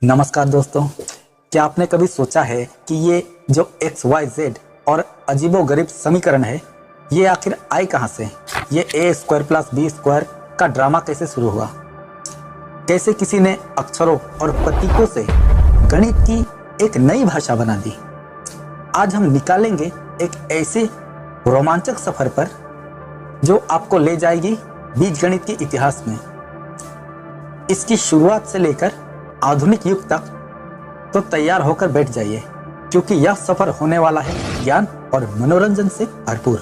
नमस्कार दोस्तों, क्या आपने कभी सोचा है कि ये जो एक्स वाई जेड और अजीबोगरीब समीकरण है, ये आखिर आए कहाँ से? ये ए स्क्वायर प्लस बी स्क्वायर का ड्रामा कैसे शुरू हुआ? कैसे किसी ने अक्षरों और प्रतीकों से गणित की एक नई भाषा बना दी? आज हम निकालेंगे एक ऐसे रोमांचक सफर पर जो आपको ले जाएगी बीजगणित के इतिहास में। इसकी शुरुआत से लेकर आधुनिक युग तक तो तैयार होकर बैठ जाइए, क्योंकि यह सफर होने वाला है ज्ञान और मनोरंजन से भरपूर।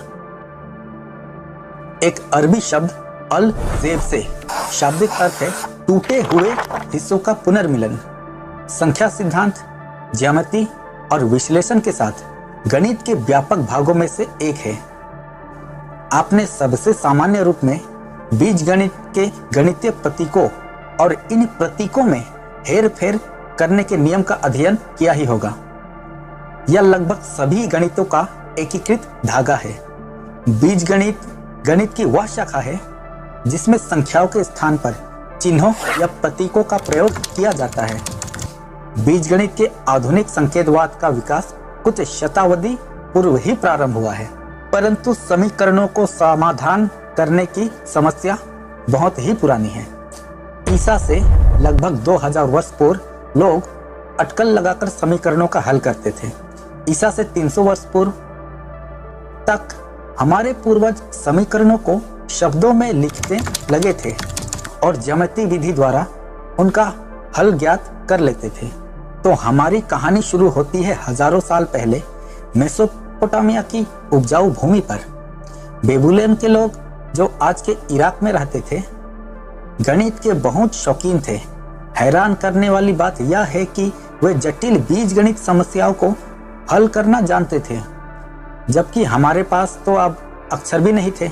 एक अरबी शब्द अल जेब से शाब्दिक अर्थ है टूटे हुए हिस्सों का पुनर्मिलन। संख्या सिद्धांत, ज्यामिति और विश्लेषण के साथ गणित के व्यापक भागों में से एक है। आपने सबसे सामान्य रूप में बीजगणित के गणितीय प्रतीकों और इन प्रतीकों में हेर फेर करने के नियम का अध्ययन किया ही होगा। यह लगभग सभी गणितों का एकीकृत धागा है। बीजगणित गणित की वह शाखा है जिसमें संख्याओं के स्थान पर चिन्हों या प्रतीकों का प्रयोग किया जाता है। बीजगणित के आधुनिक संकेतवाद का विकास कुछ शताब्दी पूर्व ही प्रारंभ हुआ है, परंतु समीकरणों को समाधान करने की समस्या बहुत ही पुरानी है। ईसा से लगभग 2000 वर्ष पूर्व लोग अटकल लगाकर समीकरणों का हल करते थे। ईसा से 300 वर्ष पूर्व तक हमारे पूर्वज समीकरणों को शब्दों में लिखते लगे थे और ज्यामिति विधि द्वारा उनका हल ज्ञात कर लेते थे। तो हमारी कहानी शुरू होती है हजारों साल पहले मेसोपोटामिया की उपजाऊ भूमि पर। बेबुलोन के लोग जो आज के इराक में रहते थे, गणित के बहुत शौकीन थे। हैरान करने वाली बात यह है कि वे जटिल बीजगणित समस्याओं को हल करना जानते थे, जबकि हमारे पास तो अब अक्षर भी नहीं थे।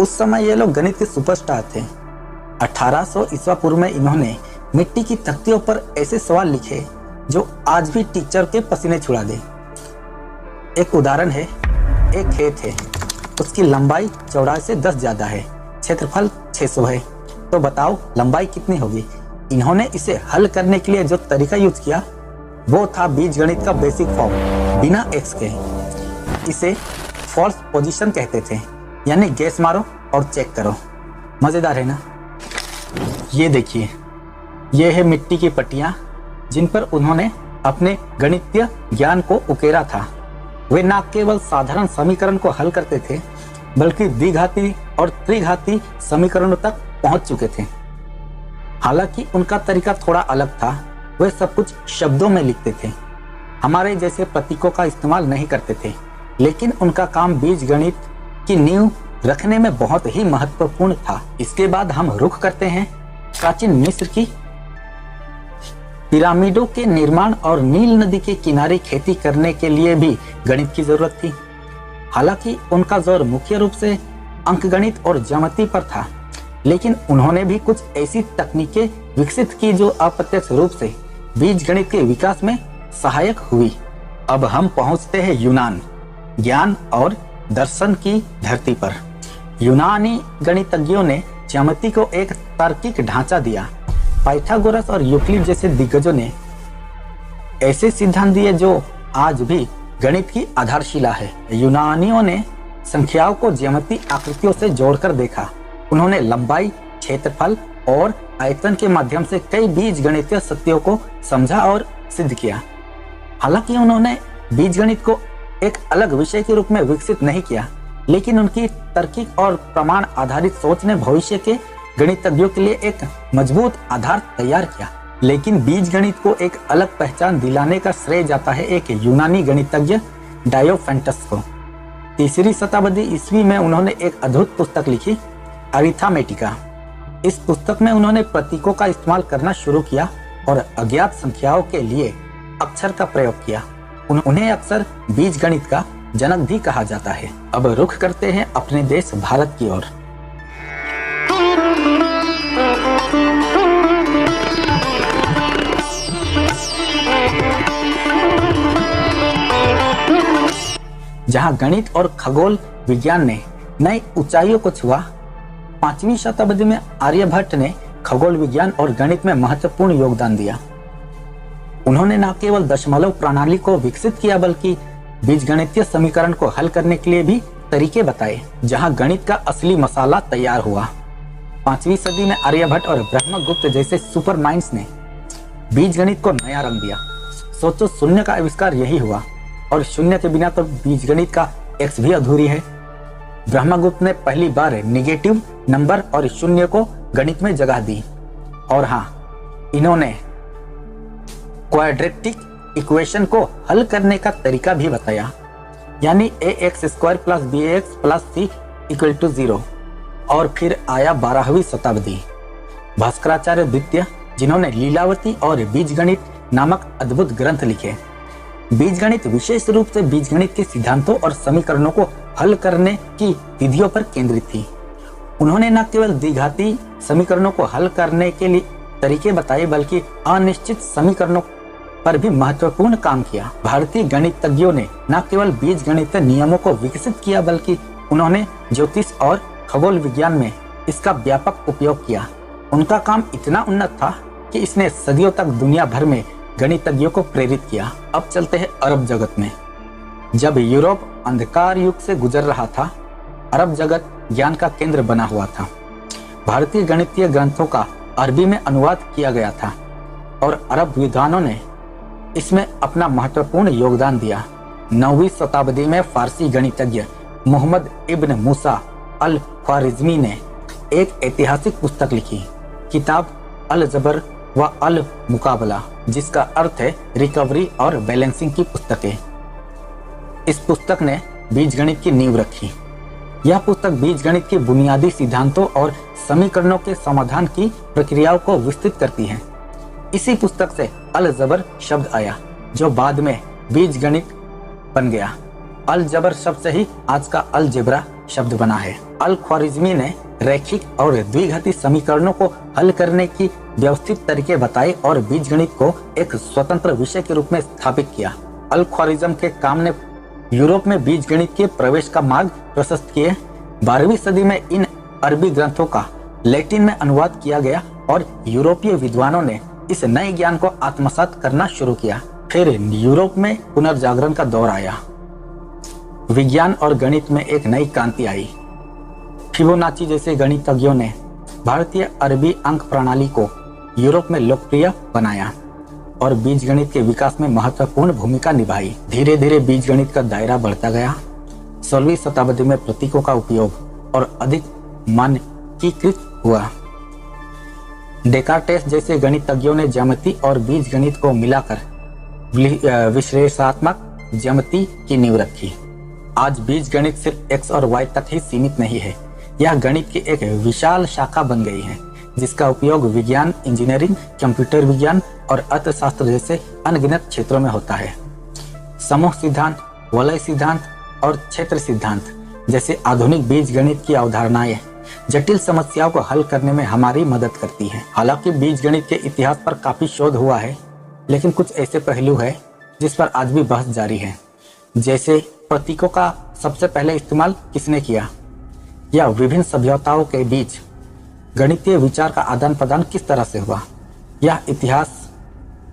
उस समय ये लोग गणित के सुपरस्टार थे। 1800 ईसा पूर्व में इन्होंने मिट्टी की तख्तियों पर ऐसे सवाल लिखे जो आज भी टीचर के पसीने छुड़ा दे। एक उदाहरण है, एक खेत है, उसकी लंबाई चौड़ाई से 10 ज्यादा है, क्षेत्रफल 600 है, तो बताओ लंबाई कितनी होगी? इन्होंने इसे हल करने के लिए जो तरीका यूज किया वो था बीजगणित का बेसिक फॉर्म बिना एक्स के। इसे फॉल्स पोजीशन कहते थे, यानी गैस मारो और चेक करो। मजेदार है ना? ये देखिए, ये है मिट्टी की पट्टियां जिन पर उन्होंने अपने गणितीय ज्ञान को उकेरा था। वे न केवल साधारण समीकरण को हल करते थे, बल्कि द्विघाती और त्रिघाती समीकरणों तक पहुंच चुके थे। हालांकि उनका तरीका थोड़ा अलग था। वे सब कुछ शब्दों में लिखते थे, हमारे जैसे प्रतीकों का इस्तेमाल नहीं करते थे, लेकिन उनका काम बीजगणित की नींव रखने में बहुत ही महत्वपूर्ण था। इसके बाद हम रुख करते हैं प्राचीन मिस्र की पिरामिडों के निर्माण और नील नदी के किनारे खेती करने के लिए भी गणित की जरूरत थी। हालांकि उनका जोर मुख्य रूप से अंकगणित और ज्यामिति पर था, लेकिन उन्होंने भी कुछ ऐसी तकनीकें विकसित की जो अप्रत्यक्ष रूप से बीजगणित के विकास में सहायक हुई। अब हम पहुंचते हैं यूनान, ज्ञान और दर्शन की धरती पर। यूनानी गणितज्ञों ने ज्यामिति को एक तार्किक ढांचा दिया। पाइथागोरस और यूक्लिड जैसे दिग्गजों ने ऐसे सिद्धांत दिए जो आज भी गणित की आधारशिला है। यूनानियों ने संख्याओं को ज्यामितीय आकृतियों से जोड़कर देखा। उन्होंने लंबाई, क्षेत्रफल और आयतन के माध्यम से कई बीजगणितीय सत्यों को समझा और सिद्ध किया। हालांकि उन्होंने बीजगणित को एक अलग विषय के रूप में विकसित नहीं किया, लेकिन उनकी तार्किक और प्रमाण आधारित सोच ने भविष्य के गणितज्ञों के लिए एक मजबूत आधार तैयार किया। लेकिन बीजगणित को एक अलग पहचान दिलाने का श्रेय जाता है एक यूनानी गणितज्ञ डायोफेंटस को। 3री शताब्दी ईस्वी में उन्होंने एक अद्भुत पुस्तक लिखी, अरिथमेटिका। इस पुस्तक में उन्होंने प्रतीकों का इस्तेमाल करना शुरू किया और अज्ञात संख्याओं के लिए अक्षर का प्रयोग किया। उन्हें अक्सर बीजगणित का जनक भी कहा जाता है। अब रुख करते हैं अपने देश भारत की ओर। जहां गणित और खगोल विज्ञान ने नई ऊंचाइयों को छुआ। 5वीं शताब्दी में आर्यभट्ट ने खगोल विज्ञान और गणित में महत्वपूर्ण योगदान दिया। उन्होंने न केवल दशमलव प्रणाली को विकसित किया बल्कि बीजगणितीय समीकरण को हल करने के लिए भी तरीके बताए, जहां गणित का असली मसाला तैयार हुआ। 5वीं सदी में आर्यभट्ट और ब्रह्मगुप्त जैसे सुपर माइंड्स ने बीजगणित को नया रंग दिया। सोचो, शून्य का आविष्कार यही हुआ, और शून्य के बिना तो बीजगणित का एक्स भी अधूरी है। ब्रह्मगुप्त ने पहली बार नेगेटिव नंबर और शून्य को गणित में जगह दी। और हाँ, इन्होंने क्वाड्रेटिक इक्वेशन को हल करने का तरीका भी बताया, यानी ax² + bx + c = 0। और फिर आया 12वीं शताब्दी, भास्कराचार्य द्वितीय, जिन्होंने लीलावती और बीजगणित नामक अद्भुत ग्रंथ लिखे। बीजगणित विशेष रूप से बीजगणित के सिद्धांतों और समीकरणों को हल करने की विधियों पर केंद्रित थी। उन्होंने न केवल द्विघाती समीकरणों को हल करने के लिए तरीके बताए बल्कि अनिश्चित समीकरणों पर भी महत्वपूर्ण काम किया। भारतीय गणितज्ञों ने न केवल बीजगणित नियमों को विकसित किया बल्कि उन्होंने ज्योतिष और खगोल विज्ञान में इसका व्यापक उपयोग किया। उनका काम इतना उन्नत था कि इसने सदियों तक दुनिया भर में गणितज्ञों को प्रेरित किया। अब चलते हैं अरब जगत में। जब यूरोप अंधकार युग से गुजर रहा था, अरब जगत ज्ञान का केंद्र बना हुआ था। भारतीय गणितीय ग्रंथों का अरबी में अनुवाद किया गया था और अरब विद्वानों ने इसमें अपना महत्वपूर्ण योगदान दिया। 9वीं शताब्दी में फारसी गणितज्ञ मोहम्मद इब्न मूसा अल ख्वारिज़मी ने एक ऐतिहासिक पुस्तक लिखी, किताब अल जबर व अल मुकाबला, जिसका अर्थ है रिकवरी और बैलेंसिंग की पुस्तकें। इस पुस्तक ने बीजगणित की नींव रखी। यह पुस्तक बीजगणित के बुनियादी सिद्धांतों और समीकरणों के समाधान की प्रक्रियाओं को विस्तृत करती है। इसी पुस्तक से अल जबर शब्द आया, जो बाद में बीजगणित बन गया। अल जबर शब्द से ही आज का अल जेब्रा शब्द बना है। अल ख्वारिज़मी ने रैखिक और द्विघाती समीकरणों को हल करने की व्यवस्थित तरीके बताए और बीजगणित को एक स्वतंत्र विषय के रूप में स्थापित किया। अल ख्वारिज़म के काम ने यूरोप में बीजगणित के प्रवेश का मार्ग प्रशस्त किए। 12वीं सदी में इन अरबी ग्रंथों का लैटिन में अनुवाद किया गया और यूरोपीय विद्वानों ने इस नए ज्ञान को आत्मसात करना शुरू किया। फिर यूरोप में पुनर्जागरण का दौर आया। विज्ञान और गणित में एक नई क्रांति आई। फिबोनाची जैसे गणितज्ञों ने भारतीय अरबी अंक प्रणाली को यूरोप में लोकप्रिय बनाया और बीजगणित के विकास में महत्वपूर्ण भूमिका निभाई। धीरे धीरे बीजगणित का दायरा बढ़ता गया। 16वीं शताब्दी में प्रतीकों का उपयोग और अधिक मानकीकृत हुआ। डेकार्टेस जैसे गणितज्ञों ने ज्यामिति और बीजगणित को मिलाकर विश्लेषणात्मक ज्यामिति की नींव रखी। आज बीजगणित सिर्फ x और y तक ही सीमित नहीं है, यह गणित की एक विशाल शाखा बन गई है, जिसका उपयोग विज्ञान, इंजीनियरिंग, कंप्यूटर विज्ञान और अर्थशास्त्र जैसे अनगिनत क्षेत्रों में होता है। समूह सिद्धांत, वलय सिद्धांत और क्षेत्र सिद्धांत जैसे आधुनिक बीजगणित की अवधारणाएं जटिल समस्याओं को हल करने में हमारी मदद करती हैं। हालांकि बीजगणित के इतिहास पर काफी शोध हुआ है, लेकिन कुछ ऐसे पहलू है जिस पर आज भी बहस जारी है, जैसे प्रतीकों का सबसे पहले इस्तेमाल किसने किया, या विभिन्न सभ्यताओं के बीच गणितीय विचार का आदान प्रदान किस तरह से हुआ। यह इतिहास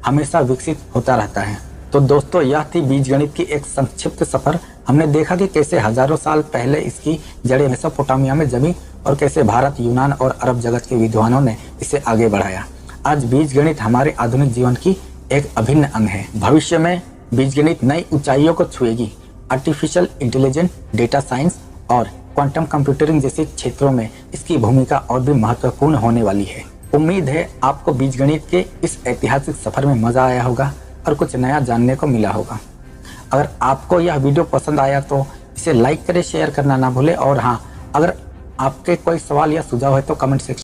हमेशा विकसित होता रहता है। तो दोस्तों, यह थी बीजगणित की एक संक्षिप्त सफर। हमने देखा कि कैसे हजारों साल पहले इसकी जड़ें मेसोपोटामिया में जमी और कैसे भारत, यूनान और अरब जगत के विद्वानों ने इसे आगे बढ़ाया। आज बीजगणित हमारे आधुनिक जीवन की एक अभिन्न अंग है। भविष्य में बीजगणित नई ऊंचाइयों को छुएगी। आर्टिफिशियल इंटेलिजेंस, डेटा साइंस और क्वांटम कंप्यूटिंग जैसे क्षेत्रों में इसकी भूमिका और भी महत्वपूर्ण होने वाली है। उम्मीद है आपको बीजगणित के इस ऐतिहासिक सफर में मजा आया होगा और कुछ नया जानने को मिला होगा। अगर आपको यह वीडियो पसंद आया तो इसे लाइक करें, शेयर करना ना भूलें। और हाँ, अगर आपके कोई सवाल या सुझाव है तो कमेंट सेक्शन